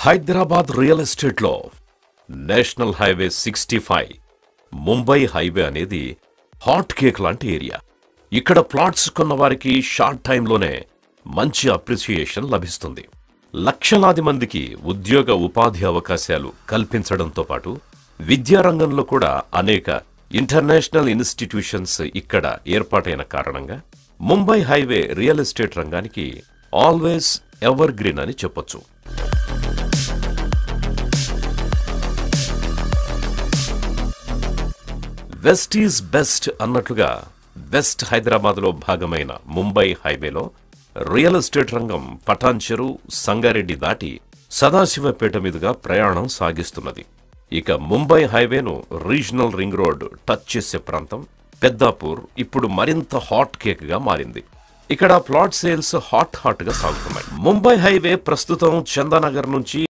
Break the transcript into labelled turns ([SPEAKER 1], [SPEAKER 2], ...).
[SPEAKER 1] Hyderabad real ఎస్టేట్లో national highway 65 Mumbai highway అనేది hot cake లాంటి ఏరియా. ఇక్కడ ప్లాట్స్ కొన్న వారికి షార్ట్ టైంలోనే మంచి అప్రిసియేషన్ లభిస్తుంది. లక్షలాది మందికి ఉద్యోగ ఉపాధి అవకాశాలు కల్పించడంతో పాటు విద్యారంగంలో కూడా అనేక ఇంటర్నేషనల్ ఇన్స్టిట్యూషన్స్ ఇక్కడ ఏర్పాటైన కారణంగా ముంబై హైవే రియల్ ఎస్టేట్ రంగానికి ఆల్వేస్ ఎవర్ గ్రీన్ అని చెప్పొచ్చు. వెస్ట్ ఈజ్ బెస్ట్ అన్నట్లుగా వెస్ట్ హైదరాబాద్లో భాగమైన ముంబై హైవేలో రియల్ ఎస్టేట్ రంగం పటాన్చెరు, సంగారెడ్డి దాటి సదాశివపేట మీదుగా ప్రయాణం సాగిస్తున్నది. ఇక ముంబై హైవేను రీజనల్ రింగ్ రోడ్ టచ్ చేసే ప్రాంతం పెద్దాపూర్ ఇప్పుడు మరింత హాట్ కేక్ గా మారింది. ఇక్కడ ప్లాట్ సేల్స్ హాట్ గా సాగుతున్నాయి. ముంబై హైవే ప్రస్తుతం చందానగర్ నుంచి